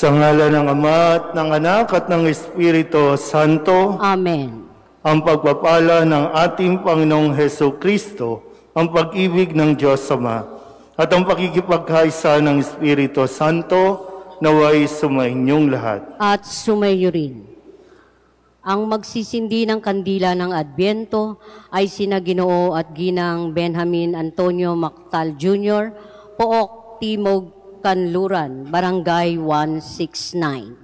Sa ngalan ng Ama at ng Anak at ng Espiritu Santo. Amen. Ang pagpapala ng ating Panginoong Heso Kristo, ang pag-ibig ng Diyos Ama, at ang pakikipagkaisa ng Espiritu Santo, naway sumainyong lahat. At sumayo rin. Ang magsisindi ng kandila ng Adbyento ay sina Ginoo at Ginang Benjamin Antonio Mactal Jr., Pook Timog, Kanluran, Barangay 169.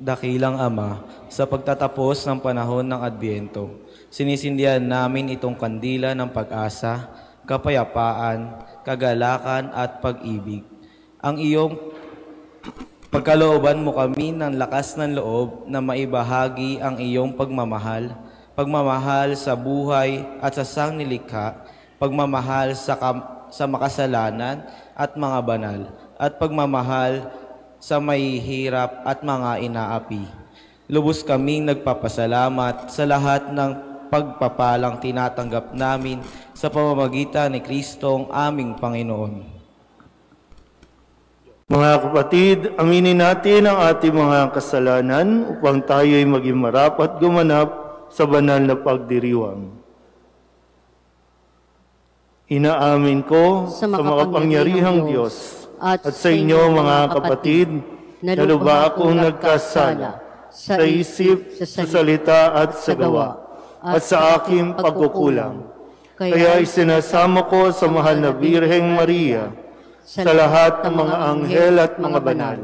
Dakilang Ama, sa pagtatapos ng panahon ng Adbyento, sinisindihan namin itong kandila ng pag-asa, kapayapaan, kagalakan at pag-ibig. Ang iyong pagkalooban mo kami ng lakas ng loob na maibahagi ang iyong pagmamahal sa buhay at sa sangnilikha, pagmamahal sa makasalanan at mga banal, at pagmamahal sa mahihirap at mga inaapi. Lubos kaming nagpapasalamat sa lahat ng pagpapalang tinatanggap namin sa pamamagitan ni Kristong aming Panginoon. Mga kapatid, aminin natin ang ating mga kasalanan upang tayo'y maging marapat gumanap sa banal na pagdiriwang. Inaamin ko sa makapangyarihang Diyos at sa inyo mga kapatid, na lubha akong nagkasala sa isip, sa salita at sa gawa, at sa aking pagkukulang. Kaya isinasamo ko sa mahal na Birheng Maria, sa lahat ng mga anghel at mga banal,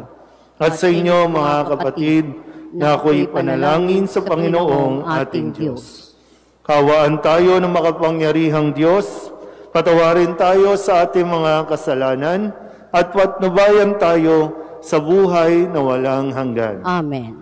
at sa inyo mga kapatid, na ako'y panalangin sa Panginoong ating Diyos. Kawaan tayo ng makapangyarihang Diyos, patawarin tayo sa ating mga kasalanan, at patnubayan tayo sa buhay na walang hanggan. Amen.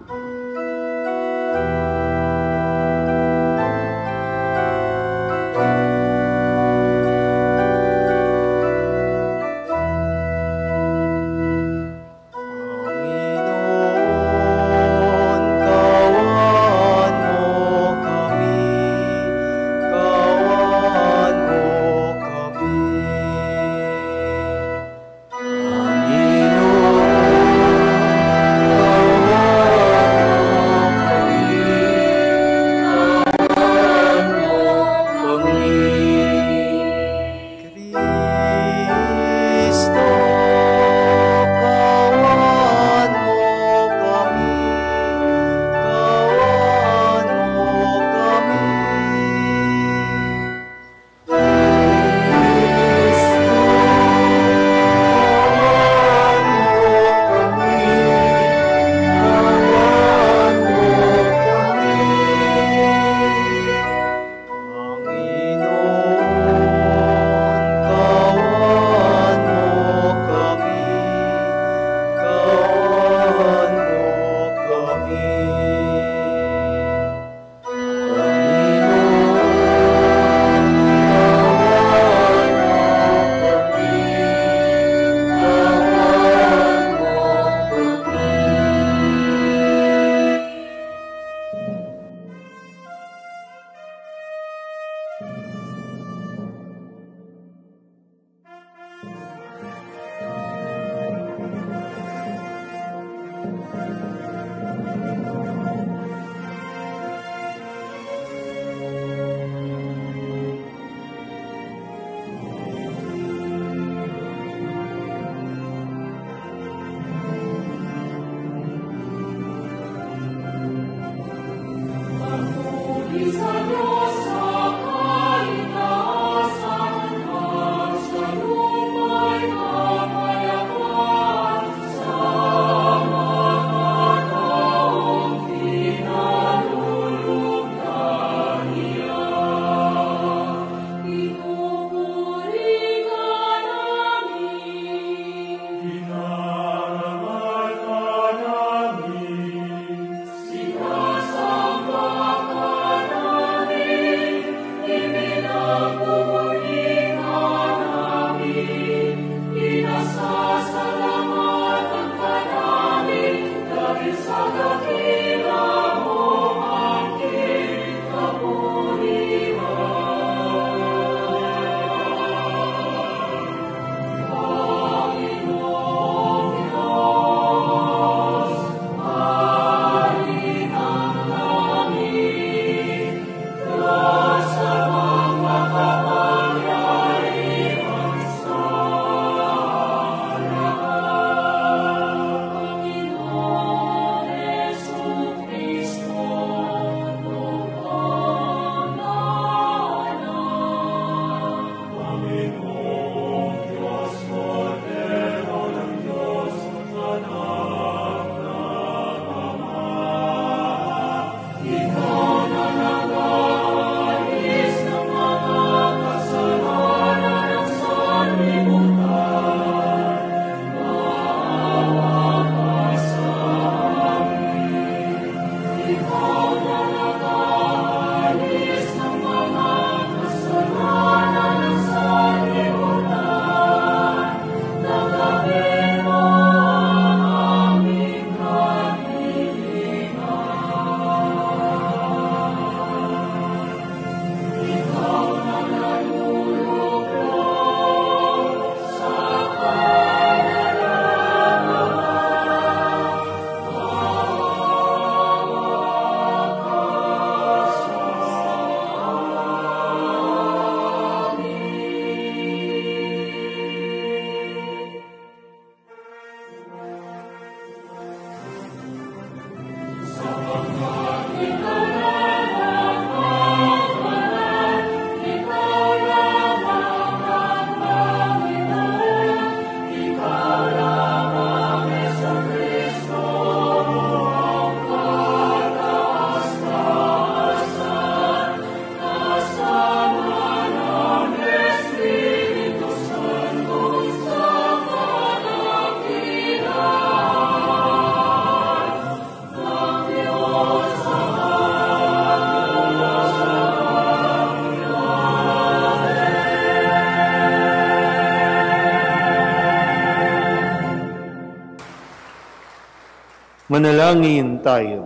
Manalangin tayo.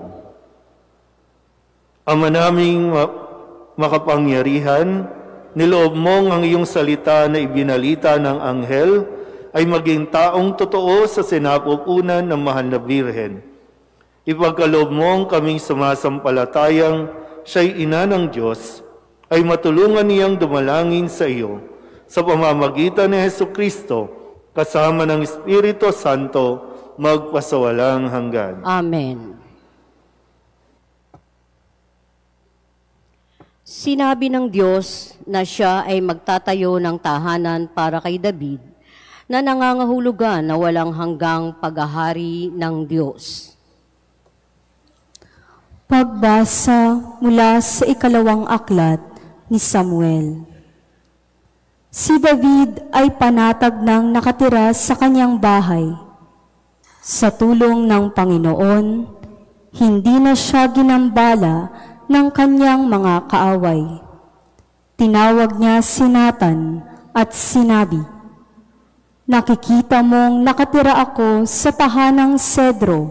Ama naming makapangyarihan, niloob mong ang iyong salita na ibinalita ng anghel ay maging taong totoo sa sinapupunan ng mahal na Birhen. Ipagkaloob mong kaming sumasampalatayang siya'y ina ng Diyos, ay matulungan niyang dumalangin sa iyo sa pamamagitan ni Jesucristo kasama ng Espiritu Santo magpasawalang hanggan. Amen. Sinabi ng Diyos na siya ay magtatayo ng tahanan para kay David na nangangahulugan na walang hanggang paghahari ng Diyos. Pagbasa mula sa ikalawang aklat ni Samuel. Si David ay panatag ng nakatira sa kanyang bahay. Sa tulong ng Panginoon, hindi na siya ginambala ng kanyang mga kaaway. Tinawag niya si Nathan at sinabi, "Nakikita mong nakatira ako sa tahanang sedro,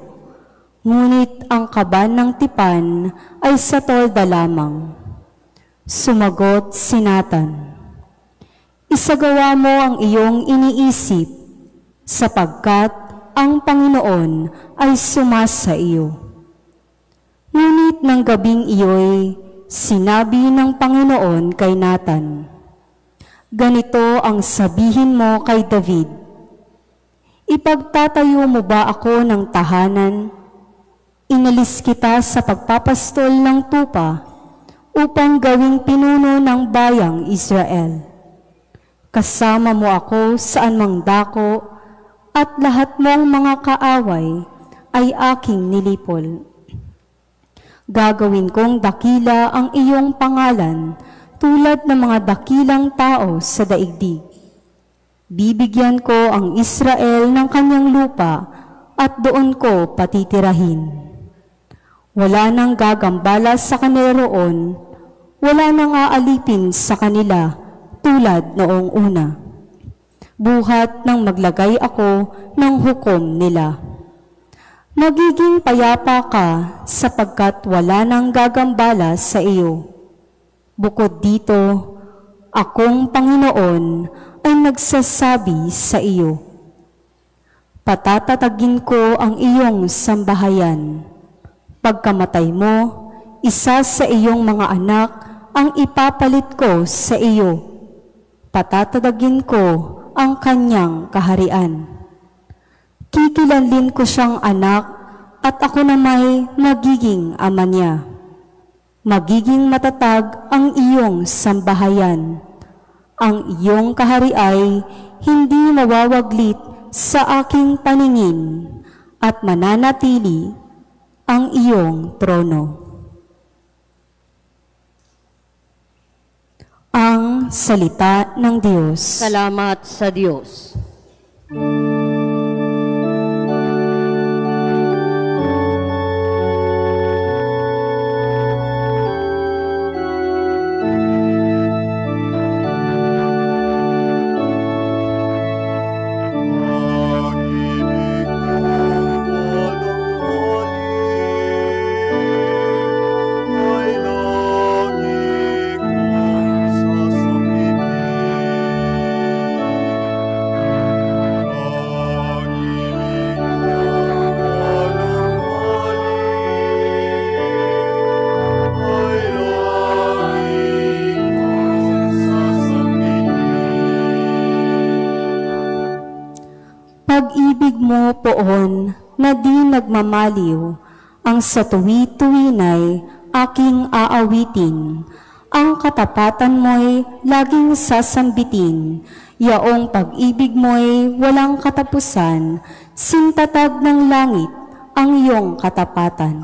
ngunit ang kaban ng tipan ay sa tolda lamang." Sumagot si Nathan, "Isagawa mo ang iyong iniisip, sapagkat ang Panginoon ay sumasa iyo." Ngunit ng gabing iyo'y sinabi ng Panginoon kay Nathan, "Ganito ang sabihin mo kay David, ipagtatayo mo ba ako ng tahanan? Inalis kita sa pagpapastol ng tupa upang gawing pinuno ng bayang Israel. Kasama mo ako saan mang dako, at lahat mong mga kaaway ay aking nilipol. Gagawin kong dakila ang iyong pangalan tulad ng mga dakilang tao sa daigdig. Bibigyan ko ang Israel ng kanyang lupa at doon ko patitirahin. Wala nang gagambala sa kanila roon, wala nang aalipin sa kanila tulad noong una. Buhat nang maglagay ako ng hukom nila. Magiging payapa ka sapagkat wala nang gagambala sa iyo. Bukod dito, akong Panginoon ay nagsasabi sa iyo, patatatagin ko ang iyong sambahayan. Pagkamatay mo, isa sa iyong mga anak ang ipapalit ko sa iyo. Patatatagin ko ang kanyang kaharian. Kikilanlin ko siyang anak at ako na may magiging ama niya. Magiging matatag ang iyong sambahayan. Ang iyong kahari ay hindi mawawaglit sa aking paningin at mananatili ang iyong trono. Ang salita ng Diyos. Salamat sa Diyos. Pag-ibig mo poon na di nagmamaliw, ang sa tuwi-tuwinay aking aawitin. Ang katapatan mo'y laging sasambitin, yaong pag-ibig mo'y walang katapusan, sintatag ng langit ang iyong katapatan.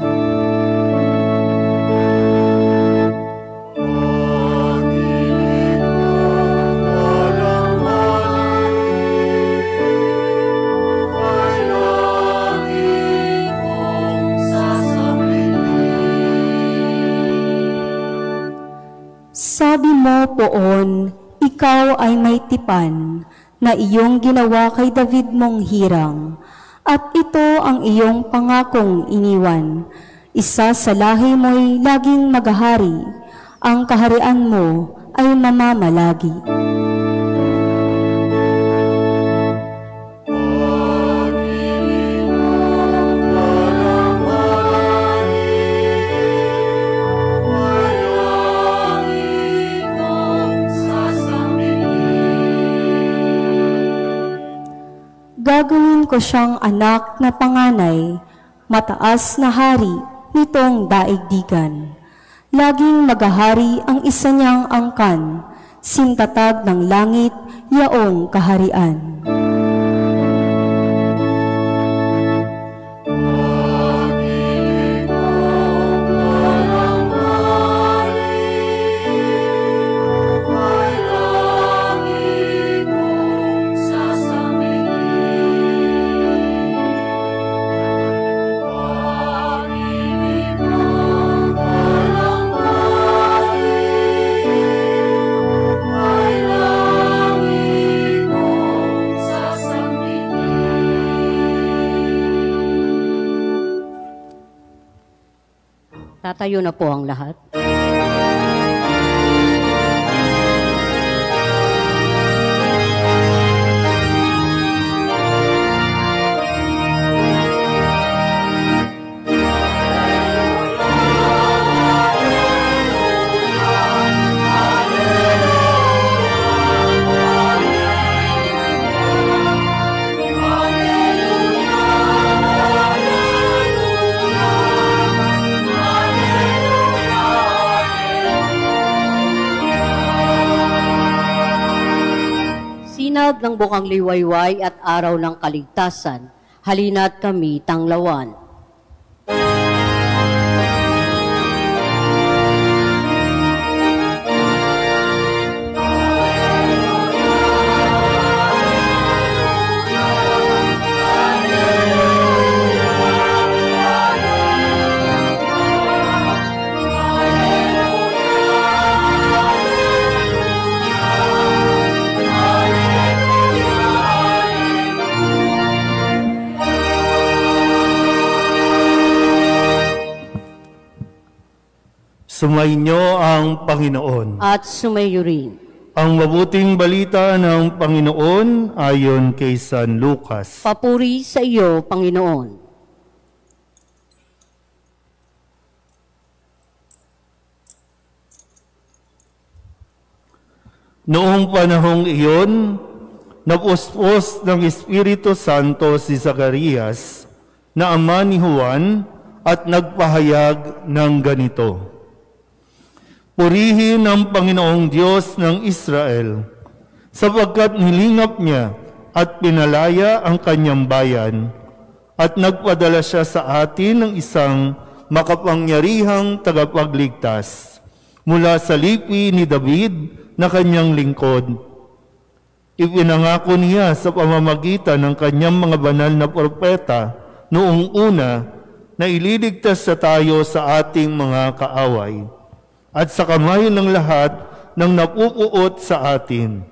Sabi mo poon, ikaw ay may tipan, na iyong ginawa kay David mong hirang. at ito ang iyong pangakong iniwan. Isa sa lahi mo'y laging maghahari, ang kaharian mo ay mamamalagi. Gagawin ko siyang anak na panganay, mataas na hari nitong daigdigan. Laging maghahari ang isa niyang angkan, sintatag ng langit, yaong kaharian. Tatayo na po ang lahat. Sinag ng bukang liwayway at araw ng kaligtasan, halina't kami tanglawan. Sumainyo ang Panginoon. At sumayo rin. Ang mabuting balita ng Panginoon ayon kay San Lucas. Papuri sa iyo, Panginoon. Noong panahong iyon, napuspos ng Espiritu Santo si Zacarias na ama ni Juan at nagpahayag ng ganito: Purihin ang Panginoong Diyos ng Israel, sapagkat nilingap niya at pinalaya ang kanyang bayan, at nagpadala siya sa atin ng isang makapangyarihang tagapagligtas mula sa lipi ni David na kanyang lingkod. Ipinangako niya sa pamamagitan ng kanyang mga banal na propeta noong una na ililigtas sa tayo sa ating mga kaaway at sa kamay ng lahat ng napupuot sa atin.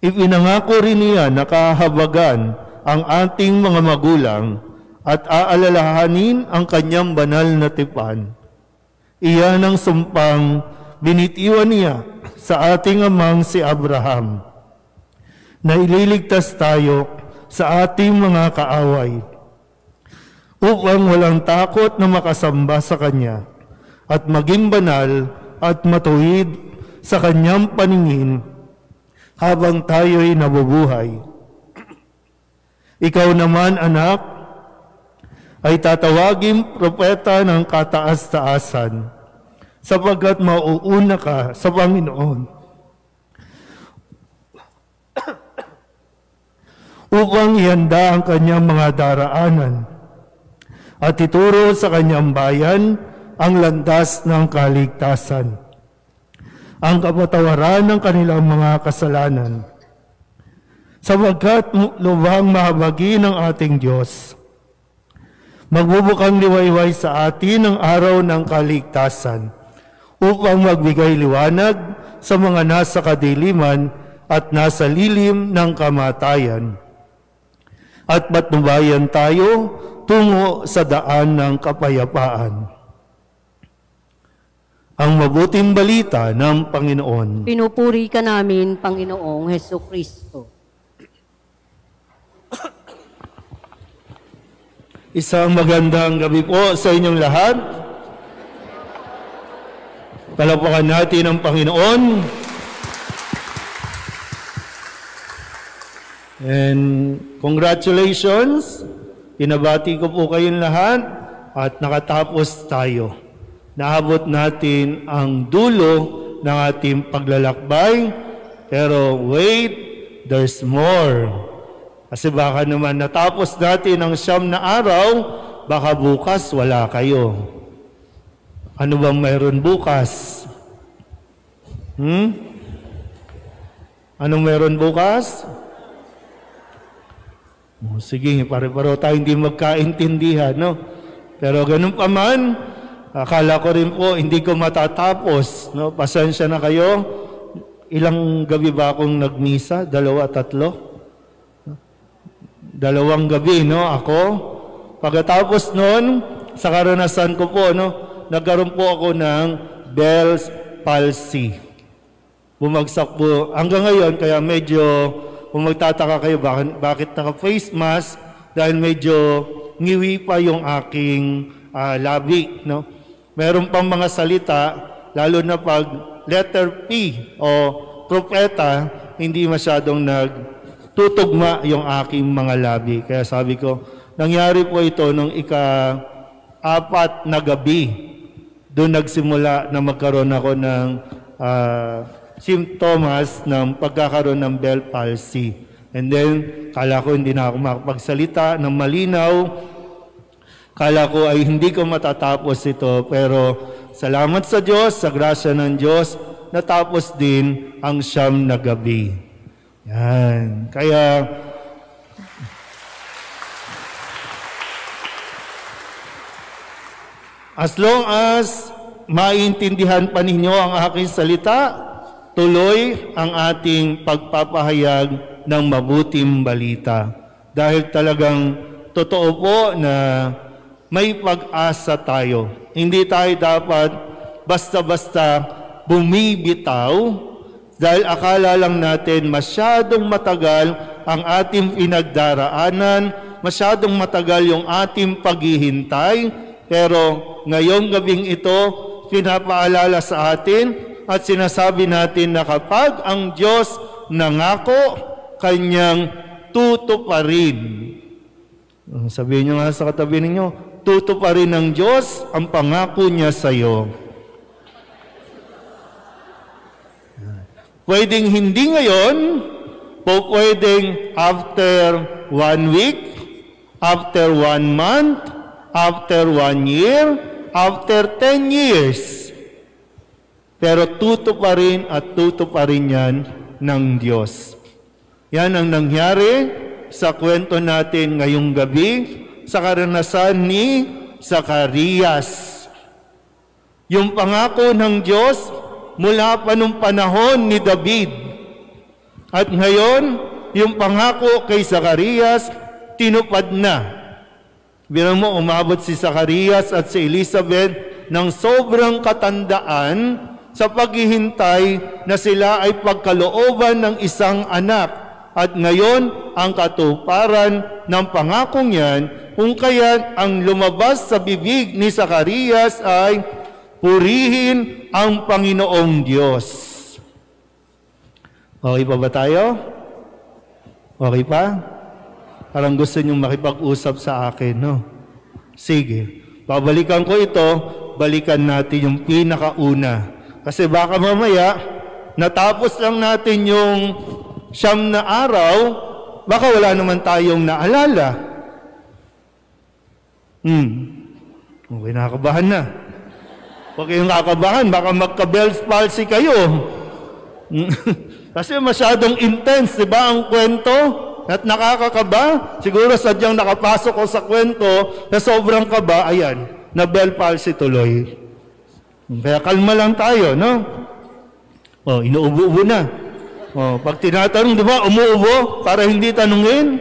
Ipinangako rin niya na kahabagan ang ating mga magulang at aalalahanin ang kanyang banal na tipan. Iyan ang sumpang binitiwan niya sa ating amang si Abraham, na ililigtas tayo sa ating mga kaaway, upang walang takot na makasamba sa Kanya at maging banal at matuwid sa Kanyang paningin habang tayo'y nabubuhay. Ikaw naman, anak, ay tatawaging propeta ng kataas-taasan, sapagkat mauuna ka sa Panginoon upang ihanda ang Kanyang mga daraanan at ituro sa Kanyang bayan ang landas ng kaligtasan, ang kapatawaran ng kanilang mga kasalanan, sapagkat lubhang mahabagi ng ating Diyos. Magbubukang liwayway sa atin ang araw ng kaligtasan, upang magbigay liwanag sa mga nasa kadiliman at nasa lilim ng kamatayan, at patnubayan tayo tungo sa daan ng kapayapaan. Ang mabuting balita ng Panginoon. Pinupuri ka namin, Panginoong Hesukristo. Isang magandang gabi po sa inyong lahat. Palakpakan natin ang Panginoon. And congratulations, pinabati ko po kayong lahat at nakatapos tayo. Naabot natin ang dulo ng ating paglalakbay, pero wait, there's more. Kasi baka naman natapos natin ang 9 na araw, baka bukas wala kayo. Ano bang mayroon bukas? Anong mayroon bukas? Sige, pare-paro tayo hindi magkaintindihan, no? Pero ganun pa man, akala ko rin po hindi ko matatapos, no? Pasensya na kayo. Ilang gabi ba akong nagmisa? 2, 3? 2 gabi, no? Ako. Pagkatapos noon, sa karanasan ko po, no? Nagkaroon po ako ng Bell's palsy. Bumagsak po hanggang ngayon, kaya medyo kung magtataka kayo bakit naka-face mask, dahil medyo ngiwi pa yung aking labi, no? Meron pang mga salita, lalo na pag letter P o propeta, hindi masyadong nagtutugma yung aking mga labi. Kaya sabi ko, nangyari po ito nung ika-4 na gabi. Doon nagsimula na magkaroon ako ng symptoms ng pagkakaroon ng Bell palsy. And then, kala ko hindi na ako makapagsalita ng malinaw. Kala ko ay hindi ko matatapos ito. Pero salamat sa Diyos, sa grasya ng Diyos, natapos din ang 9 na gabi. Yan. Kaya, as long as maintindihan pa ninyo ang aking salita, tuloy ang ating pagpapahayag ng mabuting balita. Dahil talagang totoo po na may pag-asa tayo. Hindi tayo dapat basta-basta bumibitaw dahil akala lang natin masyadong matagal ang ating pinagdaraanan, masyadong matagal yung ating paghihintay, pero ngayong gabing ito, pinapaalala sa atin at sinasabi natin na kapag ang Diyos nangako, Kanyang tutuparin. Sabihin nyo nga sa katabi ninyo, tutuparin ng Diyos ang pangako niya sa iyo. Pwedeng hindi ngayon, o pwedeng after 1 week, after 1 month, after 1 year, after 10 years. Pero tutuparin at tutuparin yan ng Diyos. Yan ang nangyari sa kwento natin ngayong gabi sa karanasan ni Zacarias. Yung pangako ng Diyos mula pa nung panahon ni David. At ngayon, yung pangako kay Zacarias, tinupad na. Bilang mo, umabot si Zacarias at si Elizabeth ng sobrang katandaan sa paghihintay na sila ay pagkalooban ng isang anak. At ngayon, ang katuparan ng pangakong yan, kung kaya't ang lumabas sa bibig ni Zacarias ay, purihin ang Panginoong Diyos. Okay pa ba tayo? Okay pa? Parang gusto niyong makipag-usap sa akin, no? Sige, babalikan ko ito, balikan natin yung pinakauna. Kasi baka mamaya, natapos lang natin yung 9 na araw, baka wala naman tayong naalala. Okay, nakakabahan na. Huwag kayong kakabahan, baka magka-Bell's palsy kayo. Kasi masyadong intense, di ba, ang kwento? At nakakakaba, siguro sadyang nakapasok ko sa kwento na sobrang kaba, ayan, na Bell palsy tuloy. Kaya kalma lang tayo, no? O, inuubo-ubo na. O, pag tinatanong, di ba, umuubo para hindi tanungin?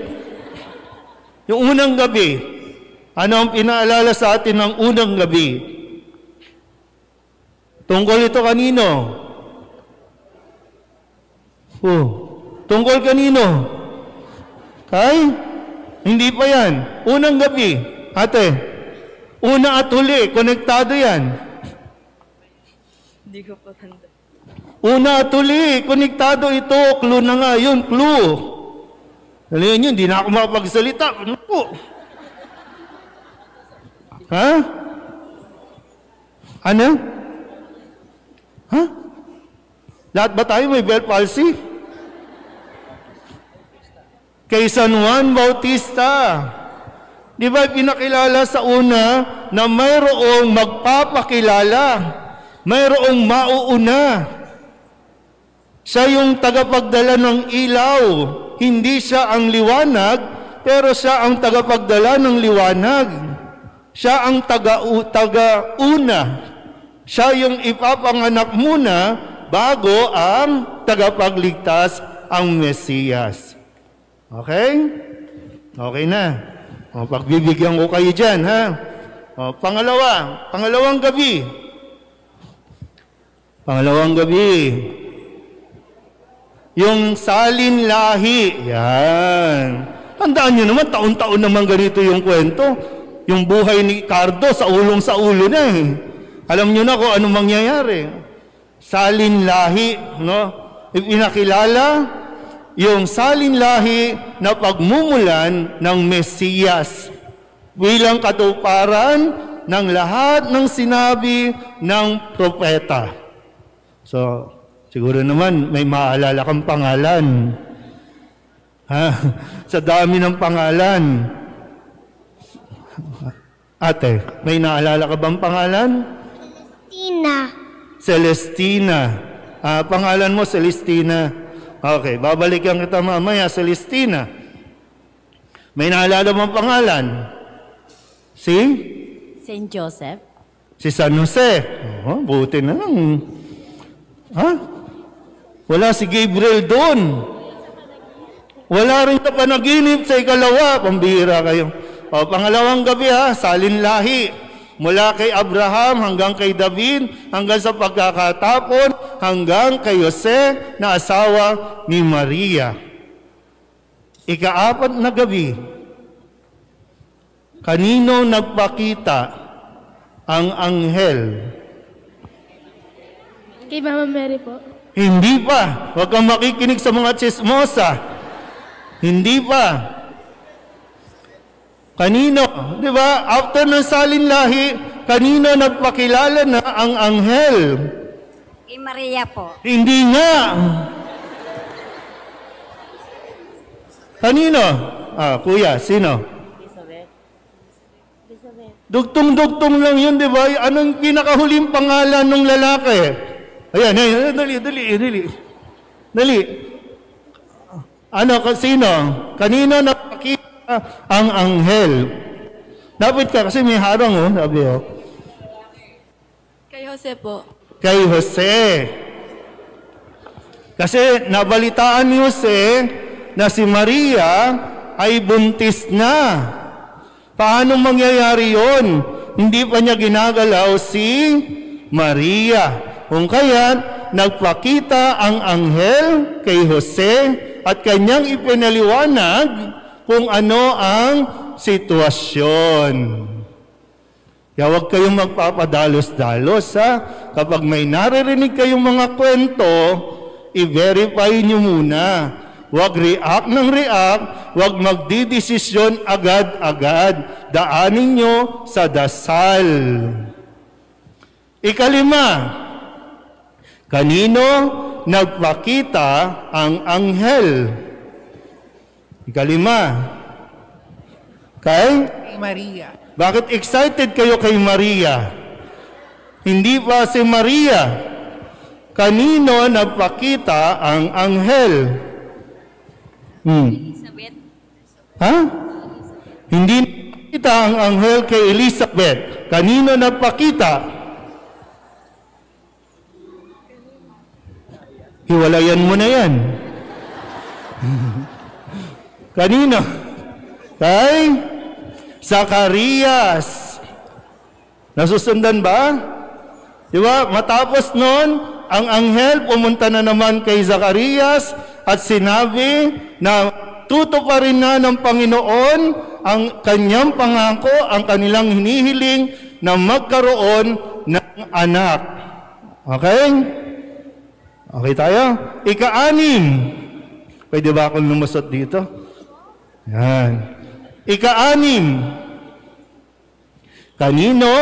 Yung unang gabi, ano ang pinaalala sa atin ng unang gabi? Tungkol ito kanino? Tungkol kanino? Kay? Hindi pa yan. Unang gabi. Ate, una at huli, konektado yan. Hindi ko pa tanda. Una at huli, konektado ito. Clue na nga yun, clue. Dalihan yun, hindi na ako makapagsalita. Ano po? Ha? Ano? Ha? Lahat ba tayo may Bell palsy? Kay San Juan Bautista. Di ba pinakilala sa una na mayroong magpapakilala, mayroong mauuna. Siya yung tagapagdala ng ilaw. Hindi siya ang liwanag, pero siya ang tagapagdala ng liwanag. Siya ang taga-una. Siya yung ipapanganak muna bago ang tagapagligtas, ang Mesiyas. Okay? Okay na. Pagbibigyan ko kayo dyan, ha? Pangalawang gabi. Pangalawang gabi. Yung salin lahi. Yan. Tandaan nyo naman, taon-taon naman ganito yung kwento. Yung buhay ni Cardo sa ulo na eh. Alam nyo na kung anong mangyayari. Salin lahi, no? Ipinakilala yung salin lahi na pagmumulan ng Mesiyas bilang katuparan ng lahat ng sinabi ng propeta. So, siguro naman may maalala kang pangalan. Ha? Sa dami ng pangalan. Ate, may naalala ka bang pangalan? Celestina. Pangalan mo, Celestina. Okay, babalikan kita mamaya, Celestina. May naalala mong pangalan? Si? Saint Joseph. Si San Jose. Oh, buti na lang. Ha? Wala si Gabriel doon. Wala rin sa panaginip sa ikalawa. Pambihira kayo. O, pangalawang gabi ha, salin lahi. Mula kay Abraham hanggang kay David, hanggang sa pagkakatapon, hanggang kay Jose na asawa ni Maria. Ikaapat na gabi, kanino nagpakita ang anghel? Kay Mama Mary po. Hindi pa. Huwag kang makikinig sa mga chismosa. Hindi pa. Kanino? Di ba? After ng salin lahi, kanino nagpakilala na ang anghel? Kay Maria po. Hindi nga. Kanino? Kuya, sino? Elizabeth. Dugtong-dugtong lang yun, di ba? Anong pinakahuling pangalan ng lalaki? Ayan, dali. Ano, sino? Kanino nagpakita ang anghel? Dapat ka, kasi may harang, oh, sabi, oh. Kay Jose po. Kay Jose. Kasi nabalitaan ni Jose na si Maria ay buntis na. Paano mangyayari yon? Hindi pa niya ginagalaw si Maria. Kung kaya't nagpakita ang anghel kay Jose at kanyang ipinaliwanag kung ano ang sitwasyon. Kaya huwag kayong magpapadalos-dalos, ha? Kapag may naririnig kayong mga kwento, i-verify nyo muna. Huwag react ng react, huwag magdidesisyon agad-agad. Daanin nyo sa dasal. Ikalima, kanino nagpakita ang anghel? Ikalima, kay Maria. Bakit excited kayo kay Maria? Hindi ba si Maria? Kanino nagpakita ang anghel? Elizabeth. Ha? Hindi nagpakita ang anghel kay Elizabeth. Kanino nagpakita? Hiwalayan mo na yan. Kanino? Kay Zacarias. Nasusundan ba? Di ba? Matapos nun, ang anghel pumunta na naman kay Zacarias at sinabi na tutuparin na ng Panginoon ang kanyang pangako, ang kanilang hinihiling na magkaroon ng anak. Okay? Okay tayo? Ika-6. Pwede ba akong lumusot dito? Yan. Ika-6. Kanino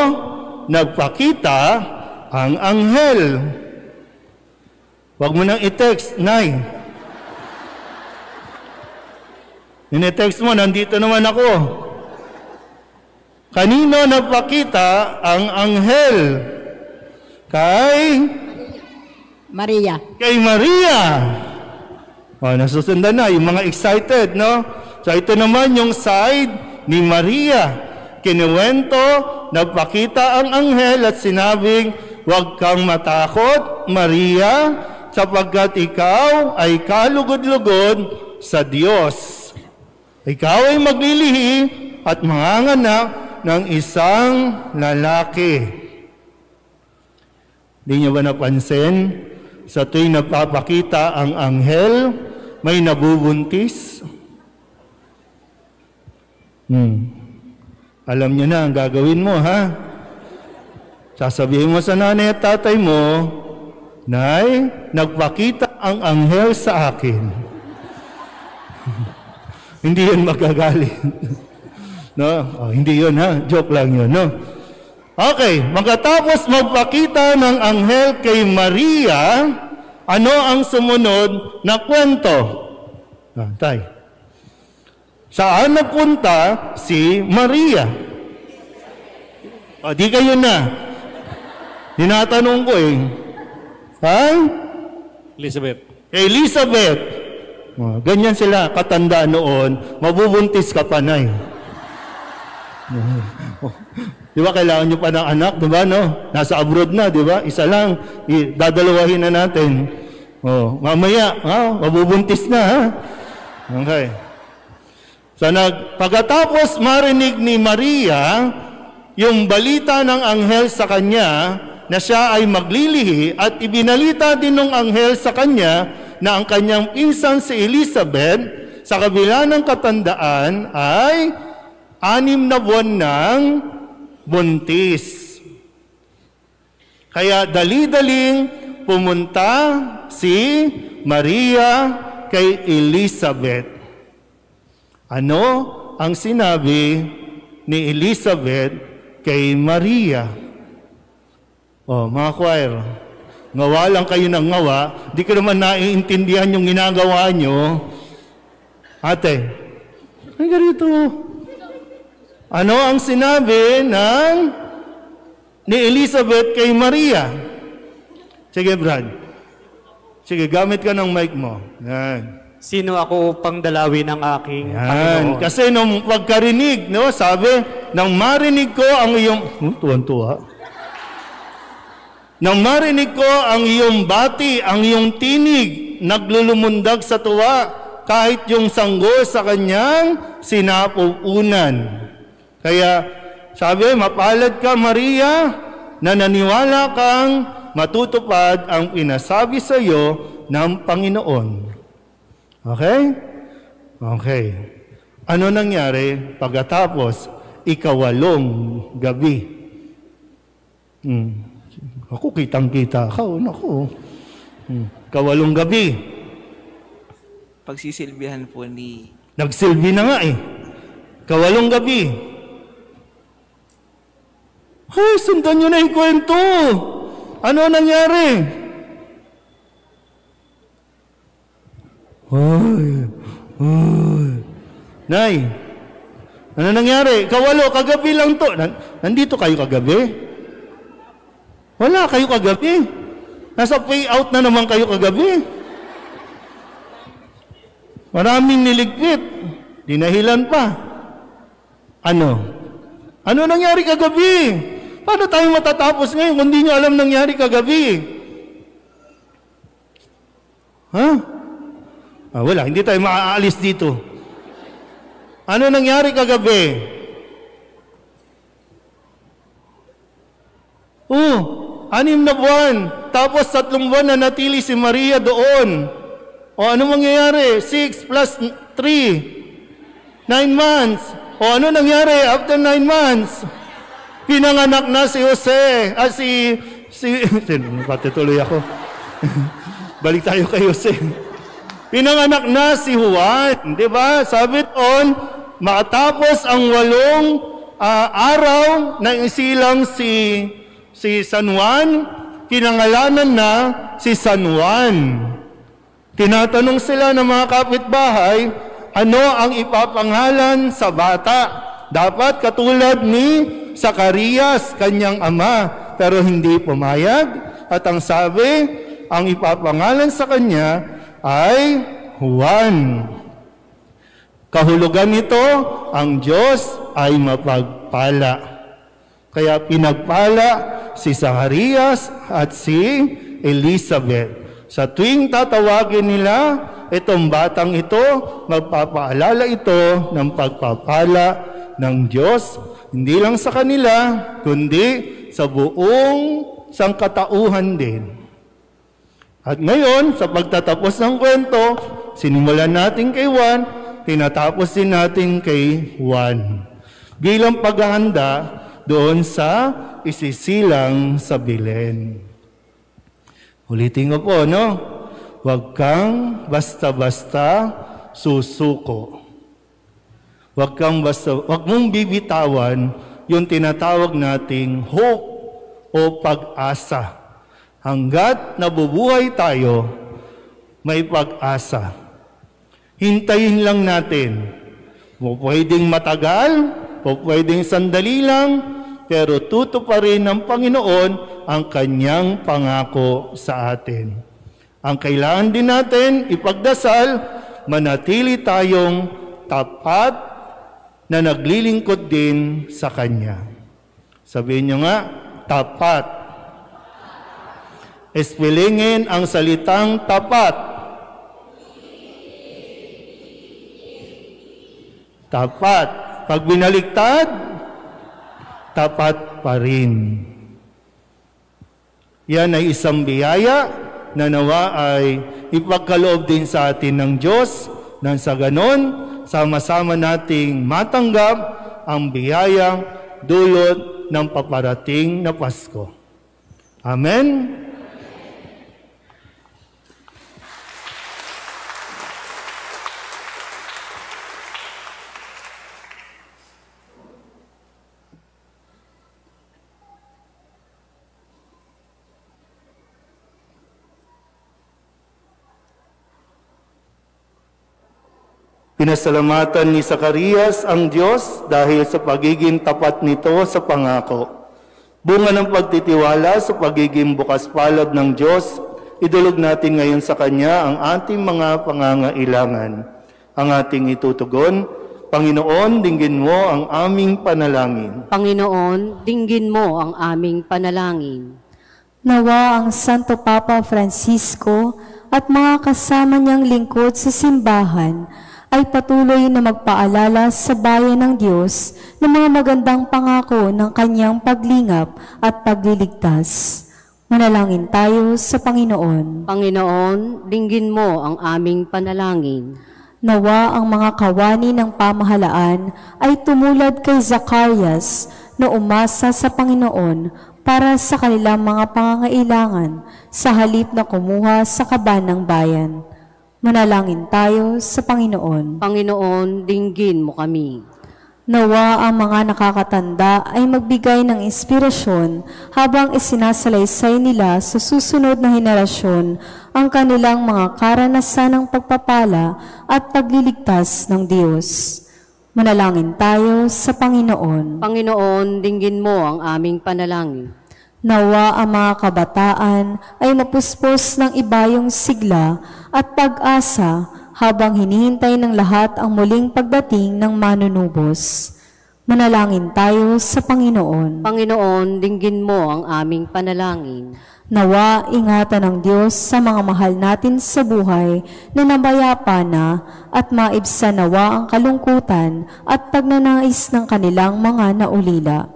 nagpakita ang anghel? Huwag mo nang i-text, Nay. Ini-text mo, nandito naman ako. Kanino nagpakita ang anghel? Kay Maria. Kay Maria. O, nasusundan na, yung mga excited, no? So, ito naman yung side ni Maria. Kinuwento, nagpakita ang anghel at sinabing, huwag kang matakot, Maria, sapagkat ikaw ay kalugod-lugod sa Diyos. Ikaw ay maglilihi at manganganak ng isang lalaki. Di niyo ba napansin? Sa tuwing nagpapakita ang anghel, may nabubuntis. Alam niyo na ang gagawin mo, ha? Sasabihin mo sa nanay at tatay mo, Nay, nagpakita ang anghel sa akin. Hindi yun magagalit. No? Oh, hindi yun, ha? Joke lang yun, no? Okay, magkatapos magpakita ng anghel kay Maria, ano ang sumunod na kwento? Tay. Saan napunta si Maria? O, di kayo na. Tinatanong ko eh. Ha? Elizabeth. Elizabeth. O, ganyan sila katanda noon. Mabubuntis ka pa, Nay. Di ba kailangan nyo pa ng anak, di ba, no? Nasa abroad na, di ba? Isa lang, dadalawahin na natin. Oh, mamaya, mabubuntis na, ha? Okay. So, pagkatapos marinig ni Maria, yung balita ng anghel sa kanya, na siya ay maglilihi, at ibinalita din ng anghel sa kanya, na ang kanyang pinsan si Elizabeth, sa kabila ng katandaan, ay 6 na buwan ng buntis. Kaya dali-daling pumunta si Maria kay Elizabeth. Ano ang sinabi ni Elizabeth kay Maria? Oh, mga choir, ngawa lang kayo ng ngawa, di ko naman naiintindihan yung ginagawa nyo. Ate, ay ganito. Ano ang sinabi ni Elizabeth kay Maria? Sige, Brad. Sige, gamit ka ng mic mo. Yan. Sino ako pang dalawin ng aking Yan. Panginoon? Kasi nung pagkarinig, no, sabi, nang marinig ko ang iyong... tuwan-tuwa. Nang marinig ko ang iyong bati, ang iyong tinig, naglulumundag sa tuwa, kahit yung sanggol sa kanyang sinapupunan. Kaya, sabi, mapalad ka, Maria, na naniwala kang matutupad ang pinasabi sa iyo ng Panginoon. Okay? Okay. Ano nangyari pagkatapos 8 gabi? Ako, kitang-kita ako. Naku. 8 gabi. Pagsisilbihan po ni... Nagsilbi na nga eh. 8 gabi. Ay, sundan nyo na yung kwento. Ano nangyari? Ay. Nay, ano nangyari? 8, kagabi lang to. Nandito kayo kagabi? Wala kayo kagabi. Nasa payout na naman kayo kagabi. Maraming niligpit. Dinahilan pa. Ano? Ano nangyari kagabi? Paano tayo matatapos ngayon kung di nyo alam nangyari kagabi? Ha? Wala, hindi tayo maaalis dito. Ano nangyari kagabi? Oh, 6 na buwan. Tapos 3 buwan na natili si Maria doon. O ano mangyayari? 6 plus 3. 9 months. O ano nangyari after 9 months? Pinanganak na si Jose. Patituloy ako. Balik tayo kay Jose. Pinanganak na si Juan. Di ba? Sabi doon, matapos ang 8 araw na isilang si San Juan, kinangalanan na si San Juan. Tinatanong sila ng mga kapitbahay, ano ang ipapangalan sa bata? Dapat katulad ni Zacarias, kanyang ama, pero hindi pumayag. At ang sabi, ang ipapangalan sa kanya ay Juan. Kahulugan nito, ang Diyos ay mapagpala. Kaya pinagpala si Zacarias at si Elizabeth. Sa tuwing tatawagin nila itong batang ito, magpapaalala ito ng pagpapala ng Diyos, hindi lang sa kanila, kundi sa buong sangkatauhan din. At ngayon, sa pagtatapos ng kwento, sinimulan natin kay Juan, tinatapos din natin kay Juan. Bilang paghahanda doon sa isisilang sa Belen. Ulitin ko po, no? Huwag kang basta-basta susuko. Huwag mong bibitawan yung tinatawag nating hope o pag-asa. Hanggat nabubuhay tayo, may pag-asa. Hintayin lang natin. Pwedeng matagal, pwedeng sandali lang, pero tutuparin ng Panginoon ang kanyang pangako sa atin. Ang kailangan din natin ipagdasal, manatili tayong tapat na naglilingkod din sa Kanya. Sabihin nyo nga, tapat. Espelingin ang salitang tapat. Tapat. Pag binaliktad, tapat pa rin. Yan ay isang biyaya na nawa ay ipagkaloob din sa atin ng Diyos, nang sa ganon, sama-sama nating matanggap ang biyayang dulot ng paparating na Pasko. Amen? Pinasalamatan ni Zacarias ang Diyos dahil sa pagiging tapat nito sa pangako. Bunga ng pagtitiwala sa pagiging bukas palad ng Diyos, idulog natin ngayon sa Kanya ang ating mga pangangailangan. Ang ating itutugon, Panginoon, dinggin mo ang aming panalangin. Panginoon, dinggin mo ang aming panalangin. Nawa ang Santo Papa Francisco at mga kasama niyang lingkod sa simbahan ay patuloy na magpaalala sa bayan ng Diyos ng mga magandang pangako ng kanyang paglingap at pagliligtas. Manalangin tayo sa Panginoon. Panginoon, dinggin mo ang aming panalangin. Nawa ang mga kawani ng pamahalaan ay tumulad kay Zacarias na umasa sa Panginoon para sa kanilang mga pangangailangan sa halip na kumuha sa kaban ng bayan. Manalangin tayo sa Panginoon. Panginoon, dinggin mo kami. Nawa ang mga nakakatanda ay magbigay ng inspirasyon habang isinasalaysay nila sa susunod na henerasyon ang kanilang mga karanasan ng pagpapala at pagliligtas ng Diyos. Manalangin tayo sa Panginoon. Panginoon, dinggin mo ang aming panalangin. Nawa ang mga kabataan ay mapuspos ng ibayong sigla at pag-asa habang hinihintay ng lahat ang muling pagdating ng manunubos. Manalangin tayo sa Panginoon. Panginoon, dinggin mo ang aming panalangin. Nawa ingatan ng Diyos sa mga mahal natin sa buhay na nabayapa na at maibsan nawa ang kalungkutan at pagnanais ng kanilang mga naulila.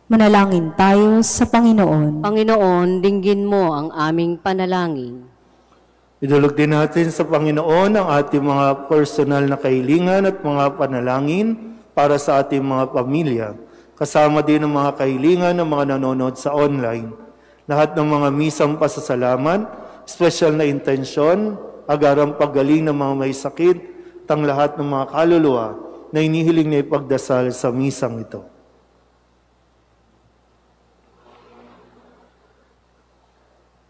Manalangin tayo sa Panginoon. Panginoon, dinggin mo ang aming panalangin. Idulog din natin sa Panginoon ang ating mga personal na kahilingan at mga panalangin para sa ating mga pamilya. Kasama din ang mga kahilingan ng mga nanonood sa online. Lahat ng mga misang pasasalamat, special na intensyon, agarang paggaling ng mga may sakit, tang lahat ng mga kaluluwa na inihiling na ipagdasal sa misang ito.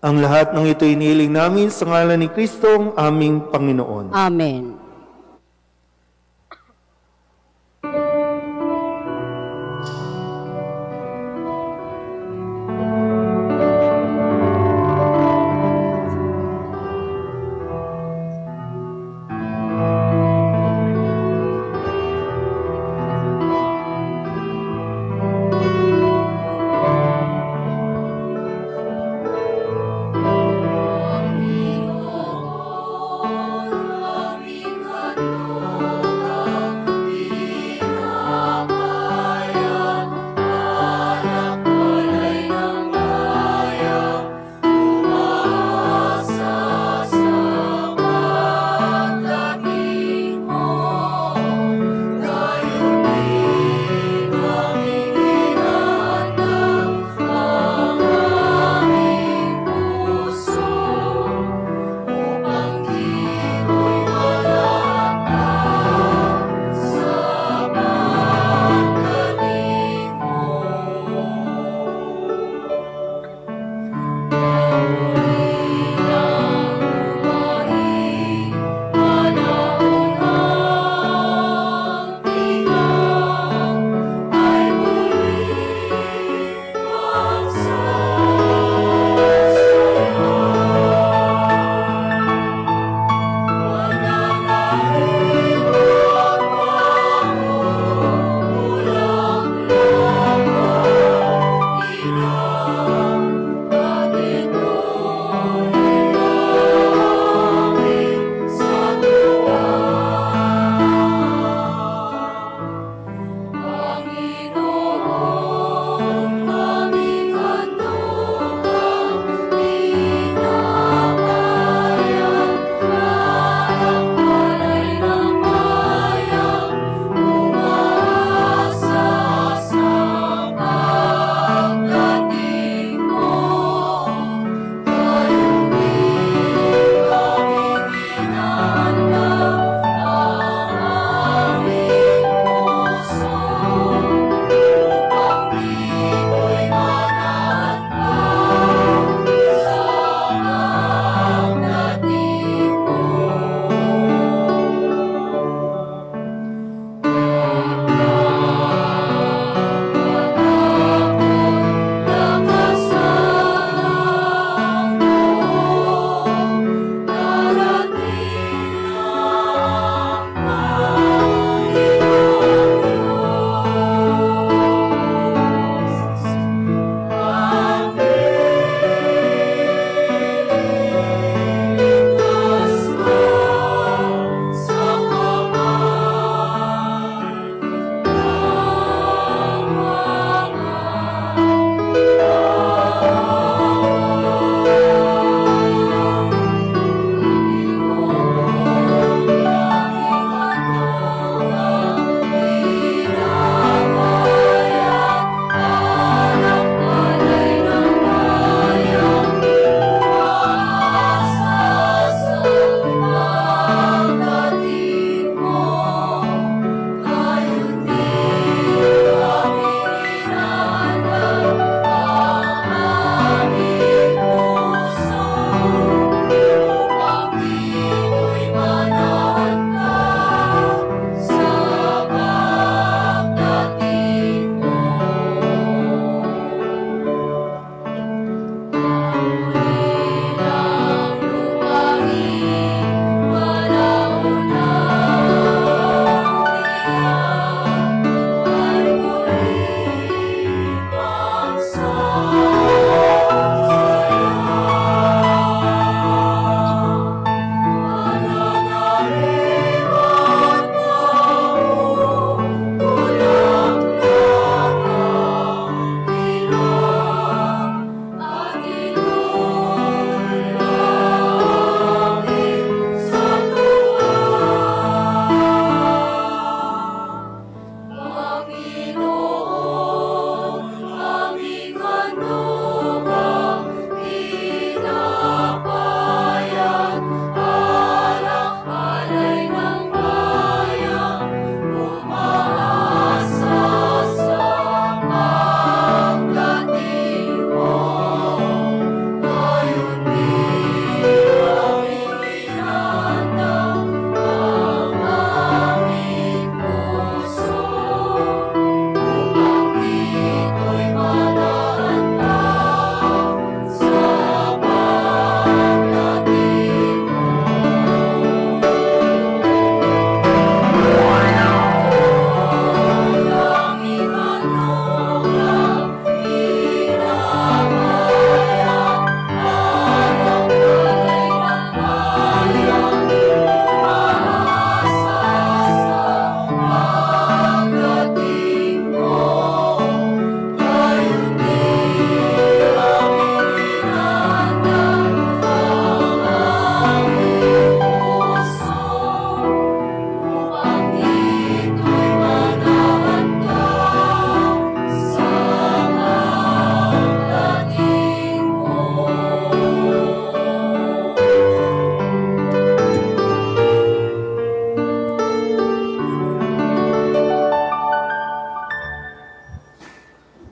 Ang lahat ng ito inihiling namin sa ngalan ni Kristo, ang aming Panginoon. Amen. Aming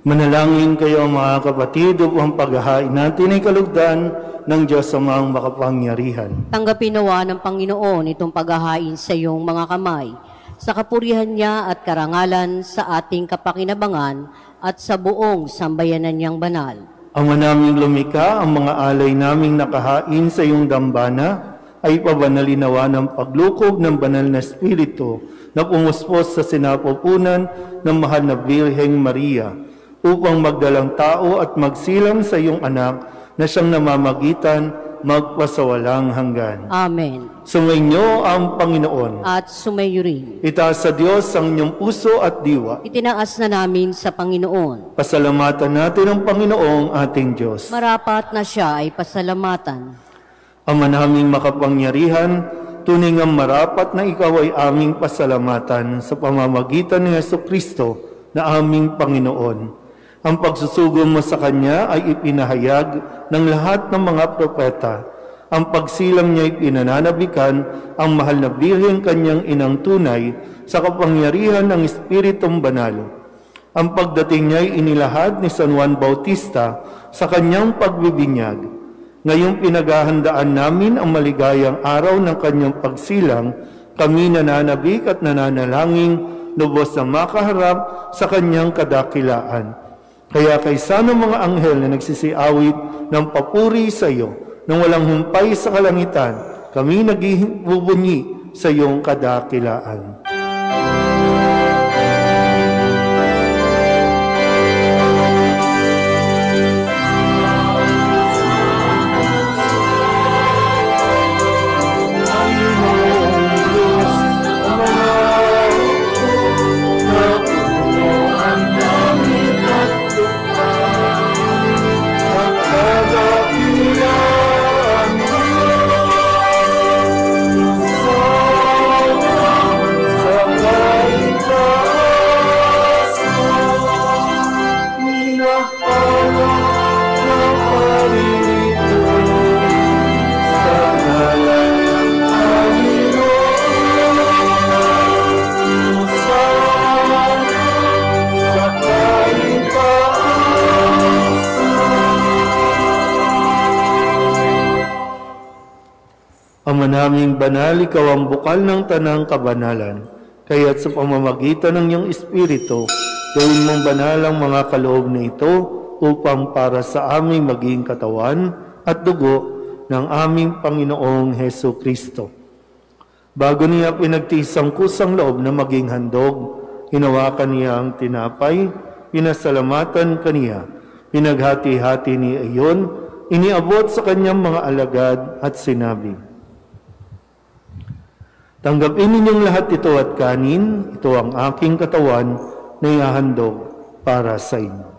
Manalangin kayo mga kapatid upang paghahain natin ay kalugdan ng Diyos Amang makapangyarihan. Tanggapin nawa ng Panginoon itong paghahain sa iyong mga kamay, sa kapurihan niya at karangalan sa ating kapakinabangan at sa buong sambayanan niyang banal. Ama naming lumikha, ang mga alay naming nakahain sa iyong dambana ay pabanalinawa ng paglukob ng banal na Espiritu na pumuspos sa sinapupunan ng mahal na Birheng Maria upang magdalang tao at magsilang sa iyong anak na siyang namamagitan magpasawalang hanggan. Amen. Sumainyo ang Panginoon. At sumayo rin. Itaas sa Diyos ang inyong puso at diwa. Itinaas na namin sa Panginoon. Pasalamatan natin ang Panginoong ating Diyos. Marapat na siya ay pasalamatan. Ama naming makapangyarihan, tunay ngang marapat na ikaw ay aming pasalamatan sa pamamagitan ni Jesucristo na aming Panginoon. Ang pagsusugo mo sa Kanya ay ipinahayag ng lahat ng mga propeta. Ang pagsilang niya ay pinananabikan ang mahal na Birheng Kanyang inang tunay sa kapangyarihan ng Espiritong Banal. Ang pagdating niya ay inilahad ni San Juan Bautista sa kanyang pagbibinyag. Ngayong pinaghahandaan namin ang maligayang araw ng kanyang pagsilang, kami nananabik at nananalangin lubos na makaharap sa kanyang kadakilaan. Kaya kaysa ng mga anghel na nagsisiawit ng papuri sa iyo, nang walang humpay sa kalangitan, kami nagbubunyi sa iyong kadakilaan. Ama naming banal, ikaw ang bukal ng tanang kabanalan. Kaya't sa pamamagitan ng iyong Espiritu, gawin mong banal ang mga kaloob na ito upang para sa aming maging katawan at dugo ng aming Panginoong Heso Kristo. Bago niya pinagtiis ang kusang loob na maging handog, hinawakan niya ang tinapay, pinasalamatan kaniya, pinaghati-hati niya iyon, iniabot sa kanyang mga alagad at sinabi, "Tanggapin ninyong lahat ito at kanin, ito ang aking katawan na ihahandog para sa inyo."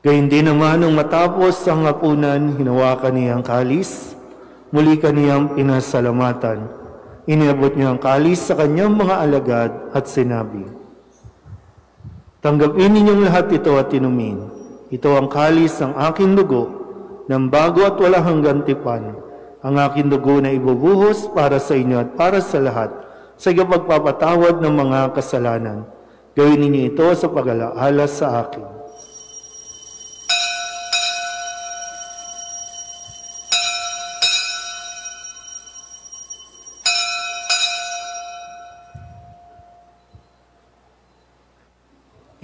Gayun din naman nung matapos ang hapunan, hinawakan niya ang kalis, muli kaniyang pinasalamatan. Iniabot niya ang kalis sa kanyang mga alagad at sinabi, "Tanggapin ninyong lahat ito at inumin. Ito ang kalis ng aking dugo, ng bago at walang hanggang tipan, ang aking dugo na ibubuhos para sa inyo at para sa lahat, sa pagpapatawad ng mga kasalanan. Gawin ninyo ito sa pag-alaala sa akin."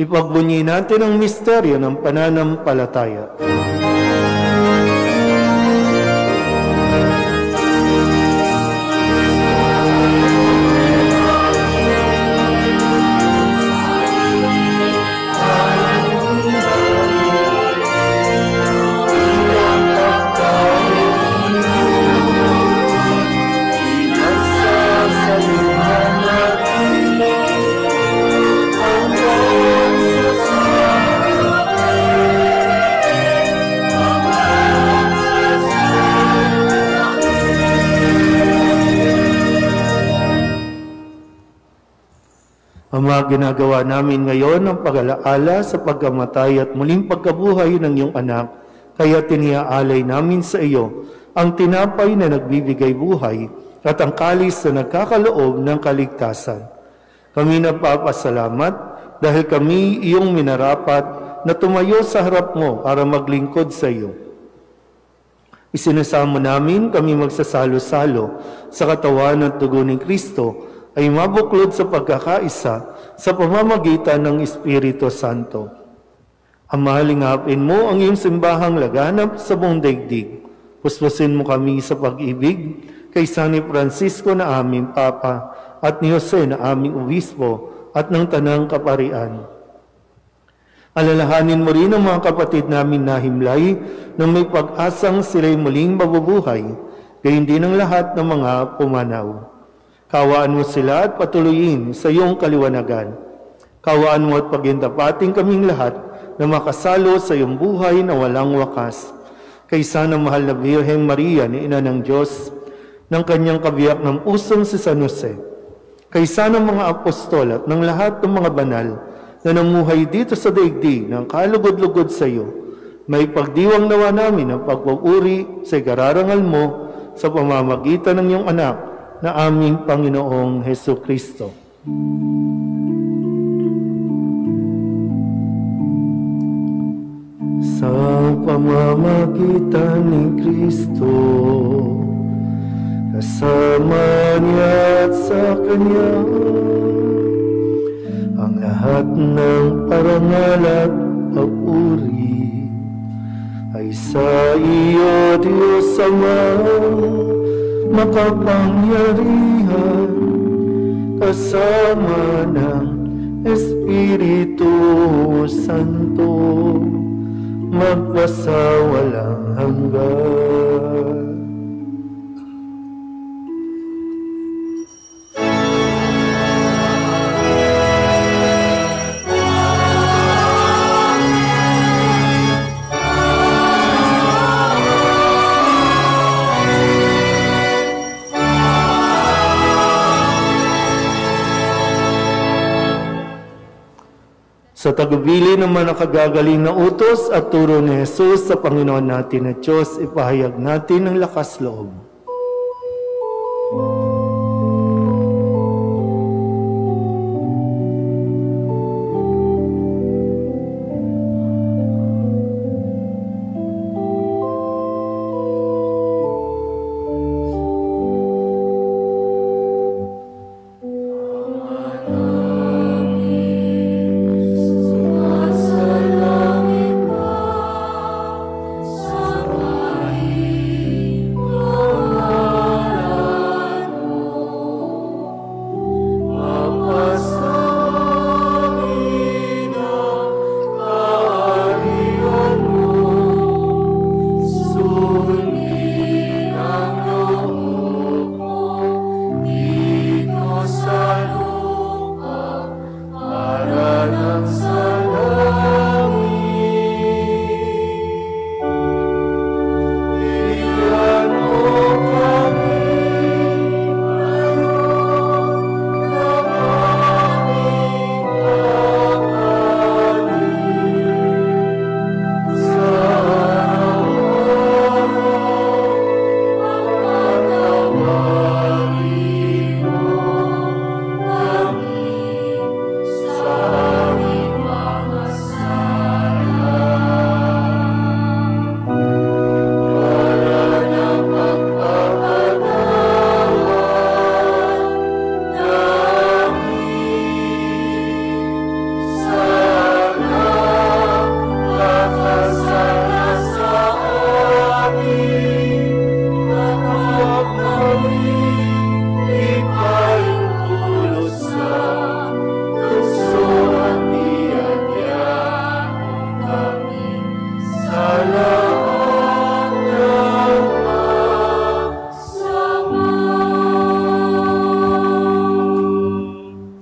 Ipagbunyi natin ang misteryo ng pananampalataya. Ama, ginagawa namin ngayon ang pag-alaala sa pagkamatay at muling pagkabuhay ng iyong anak, Kaya tiniaalay namin sa iyo ang tinapay na nagbibigay buhay at ang kalis na nagkakaloob ng kaligtasan. Kami nagpapasalamat dahil kami iyong minarapat na tumayo sa harap mo para maglingkod sa iyo. Isinasamo namin kami magsasalo-salo sa katawan at dugo ni Kristo ay mabuklod sa pagkakaisa sa pamamagitan ng Espiritu Santo. Ama, lingapin mo ang iyong simbahang laganap sa buong daigdig. Puspusin mo kami sa pag-ibig kay San Francisco na aming Papa at ni Jose na aming Obispo at ng Tanang Kaparian. Alalahanin mo rin ang mga kapatid namin na himlay na may pag-asang sila'y muling mabubuhay, gayon din ang lahat ng mga pumanaw. Kawaan mo sila at patuloyin sa iyong kaliwanagan. Kawaan mo at pagindapating kaming lahat na makasalo sa iyong buhay na walang wakas. Kaysa ng mahal na Birheng Maria na Ina ng Diyos, ng kanyang kabiyak ng pusong si San Jose, kaysa ng mga apostol at ng lahat ng mga banal na namuhay dito sa daigdig ng kalugod-lugod sa iyo, may pagdiwang nawa namin ang pagpupuri sa ikararangal mo sa pamamagitan ng iyong anak na aming Panginoong Hesukristo. Sa pamamagitan ni Kristo, kasama niya at sa Kanya, ang lahat ng parangal at papuri ay sa iyo, Diyos Ama, makapangyarihan, kasama ng Espiritu Santo, magpasawalang hanggan. Sa tagubilin ng mga nakagagaling na utos at turo ni Jesus sa Panginoon natin at Diyos, ipahayag natin ang lakas loob.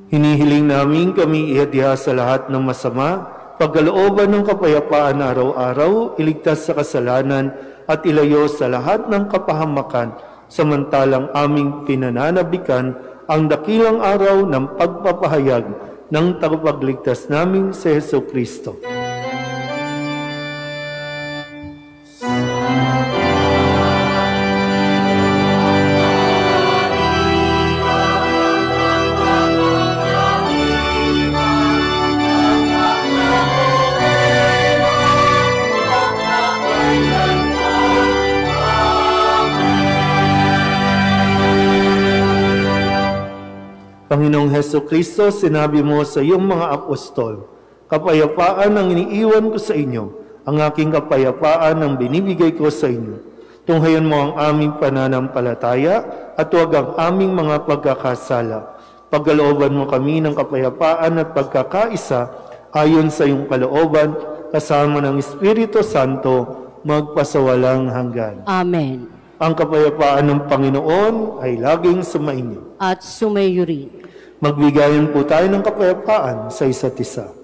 Hinihiling namin kami ihadya sa lahat ng masama, pagkalooban ng kapayapaan araw-araw, iligtas sa kasalanan at ilayo sa lahat ng kapahamakan, samantalang aming pinananabikan ang dakilang araw ng pagpapahayag ng tagapagligtas namin si Jesucristo. Panginoong Heso Kristo, sinabi mo sa iyong mga apostol, kapayapaan ang iniiwan ko sa inyo, ang aking kapayapaan ang binibigay ko sa inyo. Tunghayan mo ang aming pananampalataya at huwag ang aming mga pagkakasala. Pagkalooban mo kami ng kapayapaan at pagkakaisa ayon sa iyong kalooban, kasama ng Espiritu Santo, magpasawalang hanggan. Amen. Ang kapayapaan ng Panginoon ay laging sumainyo. At sumayo rin. Magbigayan po tayo ng kapayapaan sa isa't isa.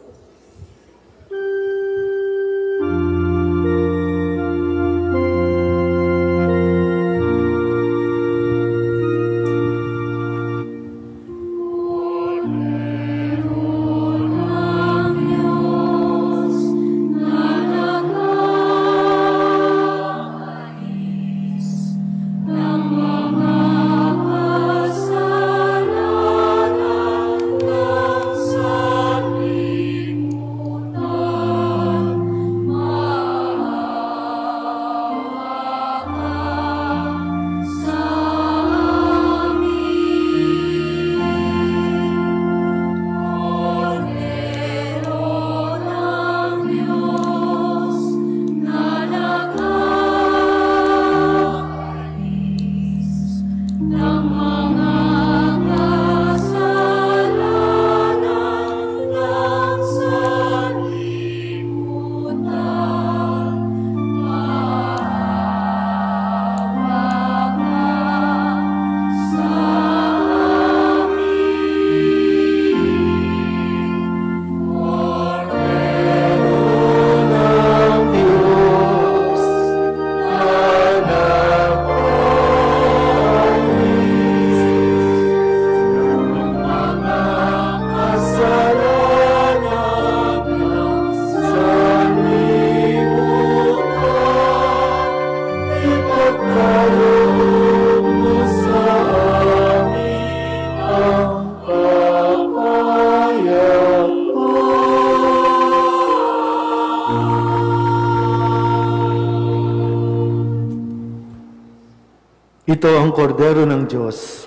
Ito ang kordero ng Diyos.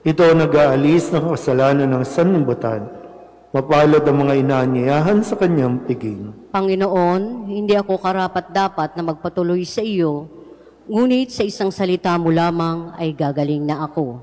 Ito ang nag-aalis ng kasalanan ng sanlibutan. Mapalad ang mga inaanyayahan sa kanyang piging. Panginoon, hindi ako karapat-dapat na magpatuloy sa iyo, ngunit sa isang salita mo lamang ay gagaling na ako.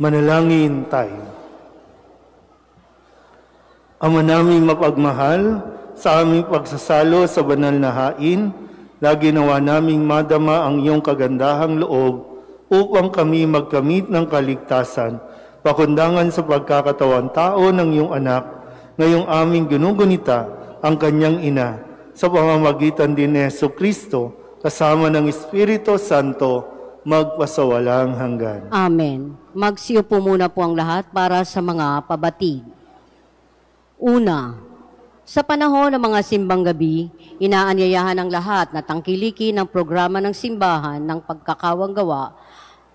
Manalangin tayo. Ama naming mapagmahal, sa aming pagsasalo sa banal na hain, lagi nawa naming madama ang iyong kagandahang loob upang kami magkamit ng kaligtasan, pakundangan sa pagkakatawan tao ng iyong anak, ngayong aming ginugunita ang kanyang ina, sa pamamagitan din ni Jesucristo, kasama ng Espiritu Santo, magpasawalang hanggan. Amen. Magsiupo muna po ang lahat para sa mga pabatid. Una, sa panahon ng mga simbang gabi, inaanyayahan ang lahat na tangkilikin ang programa ng simbahan ng pagkakawang gawa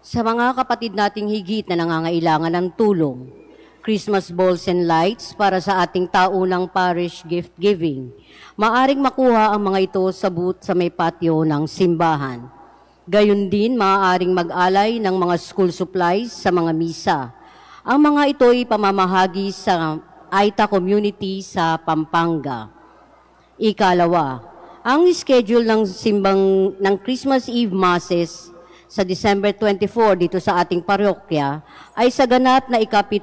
sa mga kapatid nating higit na nangangailangan ng tulong. Christmas balls and lights para sa ating taunang parish gift giving. Maaring makuha ang mga ito sa booth sa may patio ng simbahan. Gayon din, maaaring mag-alay ng mga school supplies sa mga misa. Ang mga ito ay pamamahagi sa Aita Community sa Pampanga. Ikalawa, ang schedule ng Christmas Eve Masses sa December 24 dito sa ating parokya ay sa ganap na ika-7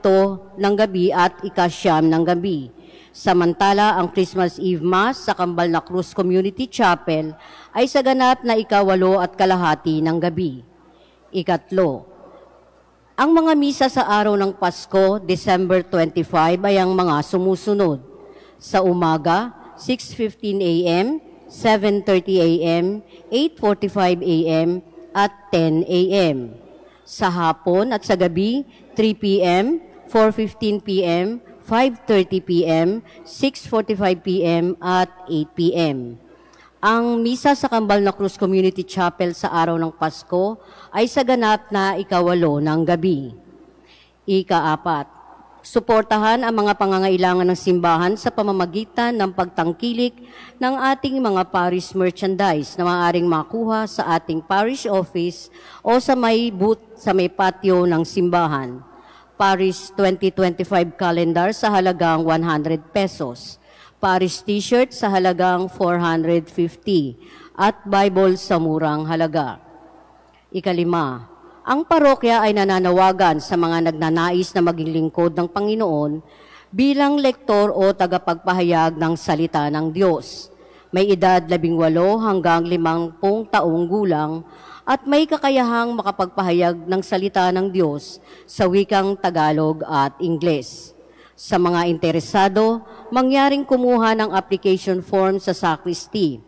ng gabi at ika-9 ng gabi. Samantala, ang Christmas Eve Mass sa Kambal na Cruz Community Chapel ay sa ganap na ika-8 at kalahati ng gabi. Ikatlo, ang mga misa sa araw ng Pasko, December 25, ay ang mga sumusunod. Sa umaga, 6:15 a.m., 7:30 a.m., 8:45 a.m., at 10 a.m. Sa hapon at sa gabi, 3 p.m., 4:15 p.m., 5:30 p.m., 6:45 p.m., at 8 p.m. Ang misa sa Kambal na Cruz Community Chapel sa araw ng Pasko ay sa ganap na ika-8 ng gabi. Ika-4, suportahan ang mga pangangailangan ng simbahan sa pamamagitan ng pagtangkilik ng ating mga parish merchandise na maaaring makuha sa ating parish office o sa may booth sa may patio ng simbahan. Parish 2025 calendar sa halagang 100 pesos. Parish t-shirt sa halagang 450 at Bible sa murang halaga. Ikalima, ang parokya ay nananawagan sa mga nagnanais na maging lingkod ng Panginoon bilang lektor o tagapagpahayag ng salita ng Diyos. May edad 18 hanggang 50 taong gulang at may kakayahang makapagpahayag ng salita ng Diyos sa wikang Tagalog at Ingles. Sa mga interesado, mangyaring kumuha ng application form sa sacristy.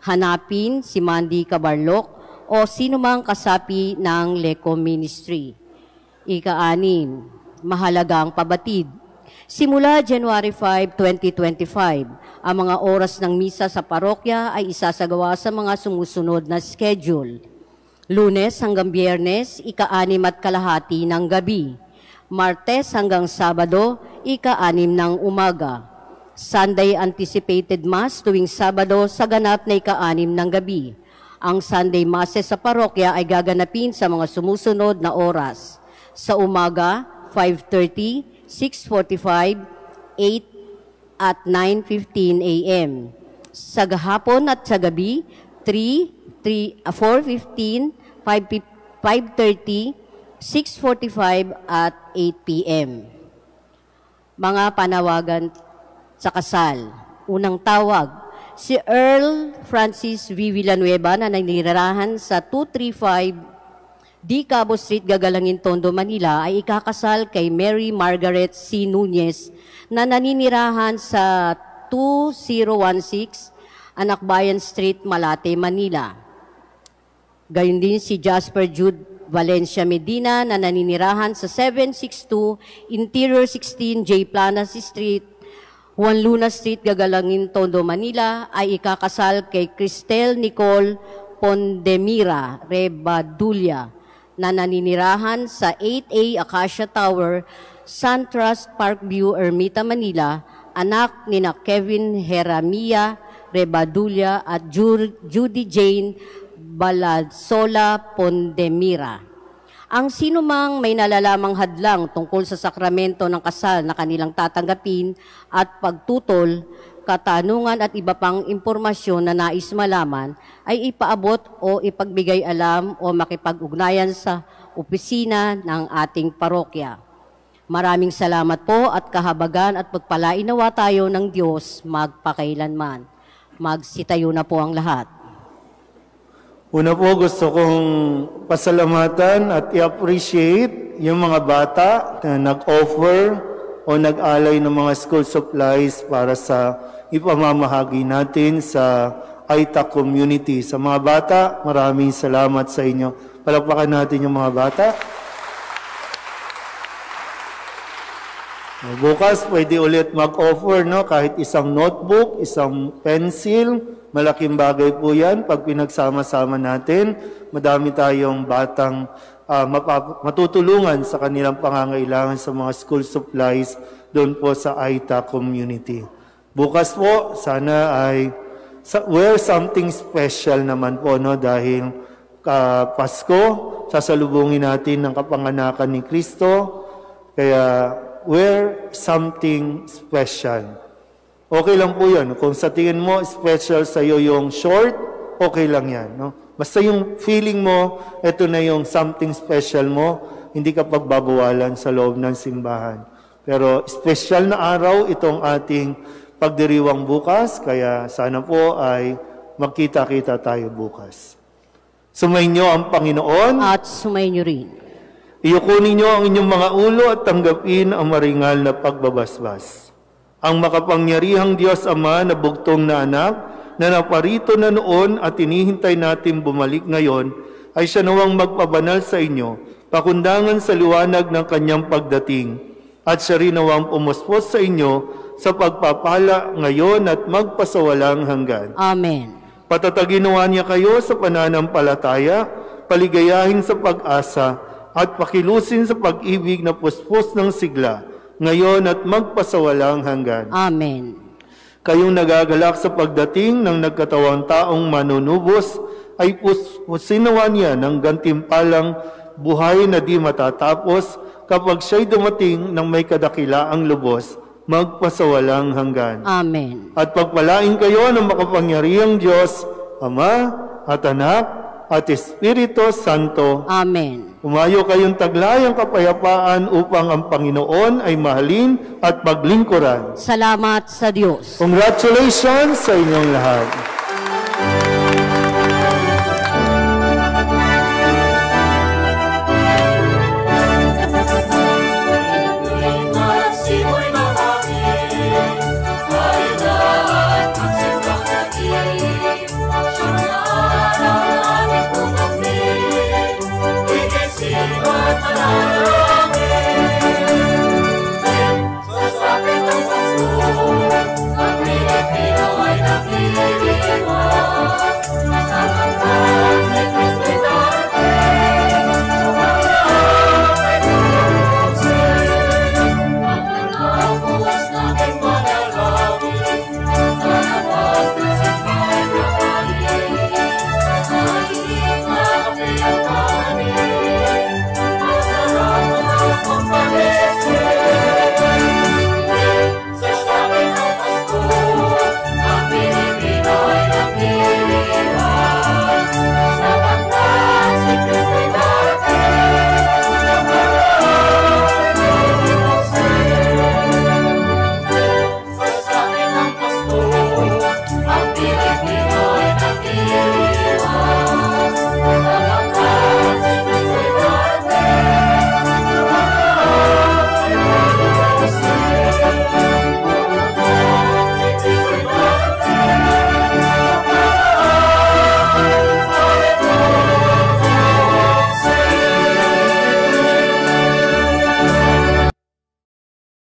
Hanapin si Mandy Cabarloc o sinumang kasapi ng Leco Ministry. Ika-6, mahalagang pabatid. Simula January 5, 2025, ang mga oras ng misa sa parokya ay isasagawa sa mga sumusunod na schedule. Lunes hanggang Biyernes, ika-6 at kalahati ng gabi. Martes hanggang Sabado, ika-6 ng umaga. Sunday Anticipated Mass tuwing Sabado sa ganap na ika-6 ng gabi. Ang Sunday Masses sa parokya ay gaganapin sa mga sumusunod na oras. Sa umaga, 5:30, 6:45, 8 at 9:15 a.m. Sa hapon at sa gabi, 4:15, 5:30, 6:45 at 8 p.m. Mga panawagan sa kasal. Unang tawag, si Earl Francis V. Villanueva na nanirahan sa 235 D. Cabo Street, Gagalangin, Tondo, Manila ay ikakasal kay Mary Margaret C. Nunez na naninirahan sa 2016 Anakbayan Street, Malate, Manila. Gayon din si Jasper Jude Valencia Medina na naninirahan sa 762 Interior 16 J. Planas Street, Juan Luna Street, Gagalangin, Tondo, Manila ay ikakasal kay Cristel Nicole Pondemira Rebadulia na naninirahan sa 8A Acacia Tower, SunTrust Parkview, Ermita, Manila, anak ni na Kevin Heramia Rebadulia at Judy Jane Baladsola Pondemira. Ang sinumang may nalalamang hadlang tungkol sa sakramento ng kasal na kanilang tatanggapin at pagtutol, katanungan at iba pang impormasyon na nais malaman ay ipaabot o ipagbigay alam o makipag-ugnayan sa opisina ng ating parokya. Maraming salamat po at kahabagan at pagpalain nawa tayo ng Diyos magpakailanman. Magsitayo na po ang lahat. Una po gusto kong pasalamatan at i-appreciate yung mga bata na nag-offer o nag-alay ng mga school supplies para sa ipamamahagi natin sa Aita community. Sa mga bata, maraming salamat sa inyo. Palakpakan natin yung mga bata. Bukas, pwede ulit mag-offer, no? Kahit isang notebook, isang pencil, malaking bagay po yan. Pag pinagsama-sama natin, madami tayong batang matutulungan sa kanilang pangangailangan sa mga school supplies doon po sa Aita community. Bukas po, sana ay wear something special naman po, no? Dahil Pasko, sasalubungin natin ng kapanganakan ni Kristo. Kaya wear something special. Okay lang po yan. Kung sa tingin mo special sa iyo yung short, okay lang yan, no? Basta yung feeling mo, ito na yung something special mo, hindi ka pagbabawalan sa loob ng simbahan. Pero special na araw itong ating pagdiriwang bukas, kaya sana po ay magkita-kita tayo bukas. Sumainyo ang Panginoon. At sumainyo rin. Iyuko ninyo ang inyong mga ulo at tanggapin ang maringal na pagbabasbas. Ang makapangyarihang Diyos Ama na bugtong na anak, na naparito na noon at inihintay natin bumalik ngayon, ay siya nawang magpabanal sa inyo, pakundangan sa liwanag ng kanyang pagdating, at siya rin nawang pumuspos sa inyo sa pagpapala ngayon at magpasawalang hanggan. Amen. Patataginawa niya kayo sa pananampalataya, paligayahin sa pag-asa, at pakilusin sa pag-ibig na puspos ng sigla, ngayon at magpasawalang hanggan. Amen. Kayong nagagalak sa pagdating ng nagkatawang taong manunubos, ay pusinawa niya ng gantimpalang buhay na di matatapos kapag siya'y dumating ng may kadakilaang lubos, magpasawalang hanggan. Amen. At pagpalain kayo ng makapangyarihang Diyos, Ama at Anak at Espiritu Santo. Amen. Umayo kayong taglayang kapayapaan upang ang Panginoon ay mahalin at paglingkuran. Salamat sa Diyos. Congratulations sa inyong lahat.